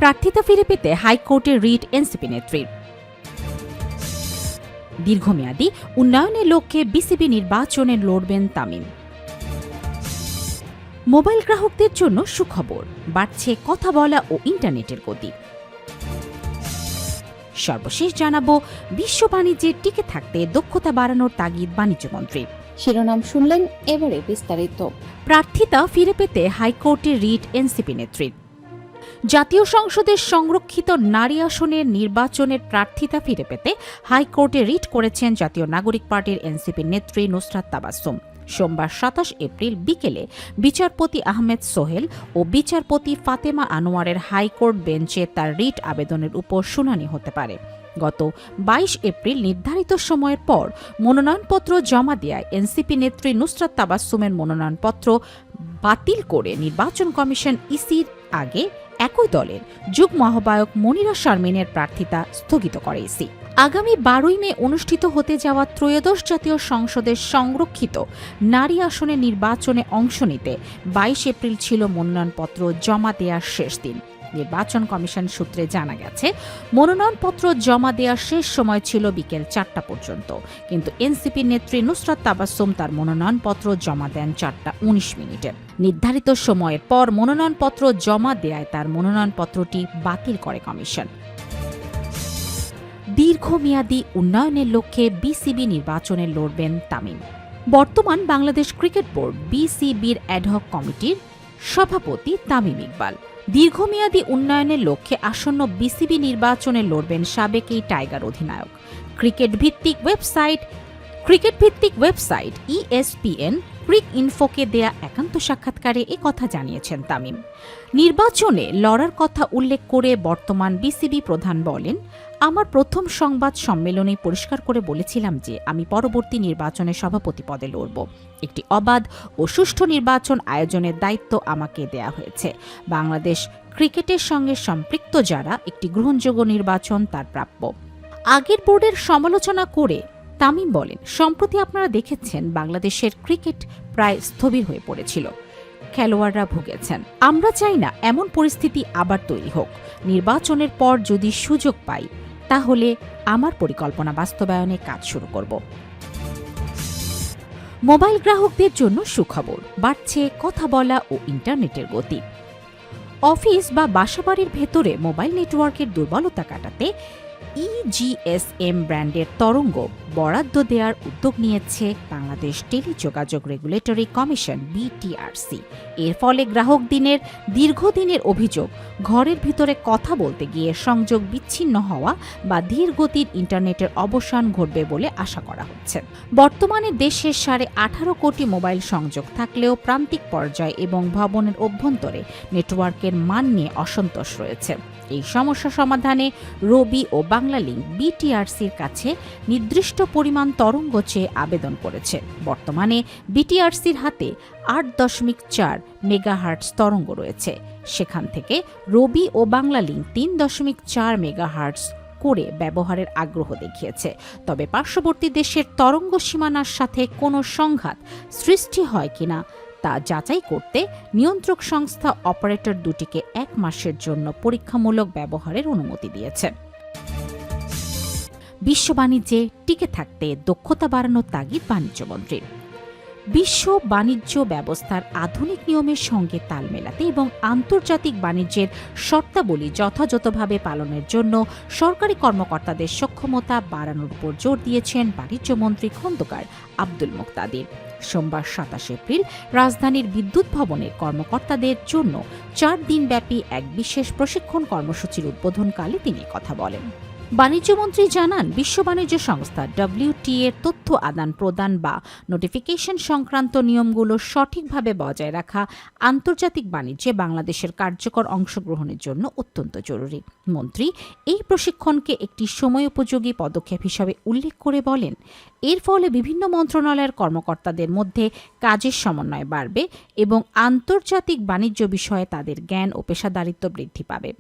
প্রার্থিতা ফিরে পেতে হাইকোর্টে রিট এনসিপি নেত্রীর। দীর্ঘমেয়াদী উন্নয়নের লক্ষ্যে বিসিবি নির্বাচনে লড়বেন তামিম। মোবাইল গ্রাহকদের জন্য সুখবর, বাড়ছে কথা বলা ও ইন্টারনেটের গতি। সর্বশেষ জানাবো বিশ্ব বাণিজ্যে টিকে থাকতে দক্ষতা বাড়ানোর তাগিদ বাণিজ্যমন্ত্রীর। শিরোনাম শুনলেন, এবারে বিস্তারিত। প্রার্থিতা ফিরে পেতে হাইকোর্টে রিট এনসিপি নেত্রীর। জাতীয় সংসদের সংরক্ষিত নারী আসনের নির্বাচনের প্রার্থিতা ফিরে পেতে হাইকোর্টে রিট করেছেন জাতীয় নাগরিক পার্টির এনসিপি নেত্রী নুসরাত তাবাসসুম। সোমবার ২৭ এপ্রিল বিকেলে বিচারপতি আহমেদ সোহেল ও বিচারপতি ফাতেমা আনোয়ারের হাইকোর্ট বেঞ্চে তার রিট আবেদনের উপর শুনানি হতে পারে। গত ২২ এপ্রিল নির্ধারিত সময়ের পর মনোনয়নপত্র জমা দেওয়ায় এনসিপি নেত্রী নুসরাত তাবাসসুমের মনোনয়নপত্র বাতিল করে নির্বাচন কমিশন ইসির আগে একই দলের যুগ্ম আহ্বায়ক মনিরা শারমিনের প্রার্থিতা স্থগিত করে ইসি। আগামী ১২ মে অনুষ্ঠিত হতে যাওয়া ত্রয়োদশ জাতীয় সংসদের সংরক্ষিত নারী আসনে নির্বাচনে অংশ নিতে ২২ এপ্রিল ছিল মনোনয়নপত্র জমা দেওয়ার শেষ দিন। নির্বাচন কমিশন সূত্রে জানা গেছে, মনোনয়নপত্র জমা দেওয়ার শেষ সময় ছিল বিকেল ৪টা পর্যন্ত, কিন্তু এনসিপি নেত্রী নুসরাত তাবাসসুম তার মনোনয়নপত্র জমা দেন ৪টা ১৯ মিনিটে। নির্ধারিত সময়ের পর মনোনয়নপত্র জমা দেওয়ায় তার মনোনয়নপত্রটি বাতিল করে কমিশন। দীর্ঘমেয়াদী উন্নয়নের লক্ষ্যে বিসিবি নির্বাচনে লড়বেন তামিম। বর্তমান বাংলাদেশ ক্রিকেট বোর্ড বিসিবির অ্যাডহক কমিটির সভাপতি তামিম ইকবাল দীর্ঘমেয়াদী উন্নয়নের লক্ষ্যে আসন্ন বিসিবি নির্বাচনে লড়বেন সাবেক এই টাইগার অধিনায়ক। ক্রিকেট ভিত্তিক ওয়েবসাইট ESPN ক্রিক ইনফোকে দেয়া একান্ত সাক্ষাৎকারে কথা জানিয়েছেন তামিম। নির্বাচনে লড়ার কথা উল্লেখ করে বর্তমান বিসিবি প্রধান বলেন, আমার প্রথম সংবাদ সম্মেলনে পরিষ্কার করে বলেছিলাম যে আমি পরবর্তী নির্বাচনে সভাপতি পদে লড়ব। একটি অবাধ ও সুষ্ঠু নির্বাচন আয়োজনের দায়িত্ব আমাকে দেয়া হয়েছে। বাংলাদেশ ক্রিকেটের সঙ্গে সম্পৃক্ত যারা, একটি গ্রহণযোগ্য নির্বাচন তার প্রাপ্য। আগের বোর্ডের সমালোচনা করে তামিম বলেন, সম্প্রতি আপনারা দেখেছেন বাংলাদেশের ক্রিকেট প্রায় স্থবির হয়ে পড়েছিল, খেলোয়াড়রা ভুগেছেন। আমরা চাই না এমন পরিস্থিতি আবার তৈরি হোক। নির্বাচনের পর যদি সুযোগ পাই তাহলে আমার পরিকল্পনা বাস্তবায়নে কাজ শুরু করব। মোবাইল গ্রাহকদের জন্য সুখবর, বাড়ছে কথা বলা ও ইন্টারনেটের গতি। অফিস বা বাসাবাড়ির ভেতরে মোবাইল নেটওয়ার্কের দুর্বলতা কাটাতে EGSM ব্র্যান্ডের তরঙ্গ বরাদ্দ দেওয়ার উদ্যোগ নিয়েছে বাংলাদেশ টেলিযোগাযোগ রেগুলেটরি কমিশন BTRC। এর ফলে দীর্ঘদিনের অভিযোগ, ঘরের ভিতরে কথা বলতে গিয়ে সংযোগ বিচ্ছিন্ন হওয়া বা ধীরগতির ইন্টারনেটের অবসান ঘটবে বলে আশা করা হচ্ছে। বর্তমানে দেশে 18.5 কোটি মোবাইল সংযোগ থাকলেও প্রান্তিক পর্যায়ে এবং ভবনের অভ্যন্তরে নেটওয়ার্কের মান নিয়ে অসন্তোষ রয়েছে। এই সমস্যা সমাধানে রবি ও বাংলালিংক BTRCর কাছে নির্দিষ্ট পরিমাণ তরঙ্গ চেয়ে আবেদন করেছে। বর্তমানে BTRCর হাতে 8.4 মেগাহার্টজ তরঙ্গ রয়েছে। সেখান থেকে রবি ও বাংলালিংক 3.4 মেগাহার্টজ করে ব্যবহারের আগ্রহ দেখিয়েছে। তবে পার্শ্ববর্তী দেশের তরঙ্গ সীমানার সাথে কোনো সংঘাত সৃষ্টি হয় কিনা তা যাচাই করতে নিয়ন্ত্রক সংস্থা অপারেটর দুটিকে 1 মাসের জন্য পরীক্ষামূলক ব্যবহারের অনুমতি দিয়েছে। বিশ্ব বাণিজ্যে টিকে থাকতে দক্ষতা বাড়ানোর তাগিদ বাণিজ্যমন্ত্রীর। বিশ্ব বাণিজ্য ব্যবস্থার আধুনিক নিয়মের সঙ্গে তাল মেলাতে এবং আন্তর্জাতিক বাণিজ্যের শর্তাবলী যথাযথভাবে পালনের জন্য সরকারি কর্মকর্তাদের সক্ষমতা বাড়ানোর উপর জোর দিয়েছেন বাণিজ্যমন্ত্রী খন্দকার আব্দুল মুকতাদির। সোমবার ২৭ এপ্রিল রাজধানীর বিদ্যুৎ ভবনের কর্মকর্তাদের জন্য 4 দিনব্যাপী এক বিশেষ প্রশিক্ষণ কর্মসূচির উদ্বোধনকালে তিনি কথা বলেন। বাণিজ্যমন্ত্রী জানান, বিশ্ব বাণিজ্য সংস্থা WTO এর তথ্য আদান প্রদান বা নোটিফিকেশন সংক্রান্ত নিয়মগুলো সঠিকভাবে বজায় রাখা আন্তর্জাতিক বাণিজ্যে বাংলাদেশের কার্যকর অংশগ্রহণের জন্য অত্যন্ত জরুরি। মন্ত্রী এই প্রশিক্ষণকে একটি সময়োপযোগী পদক্ষেপ হিসাবে উল্লেখ করে বলেন, এর ফলে বিভিন্ন মন্ত্রণালয়ের কর্মকর্তাদের মধ্যে কাজের সমন্বয় বাড়বে এবং আন্তর্জাতিক বাণিজ্য বিষয়ে তাদের জ্ঞান ও পেশাদারিত্ব বৃদ্ধি পাবে।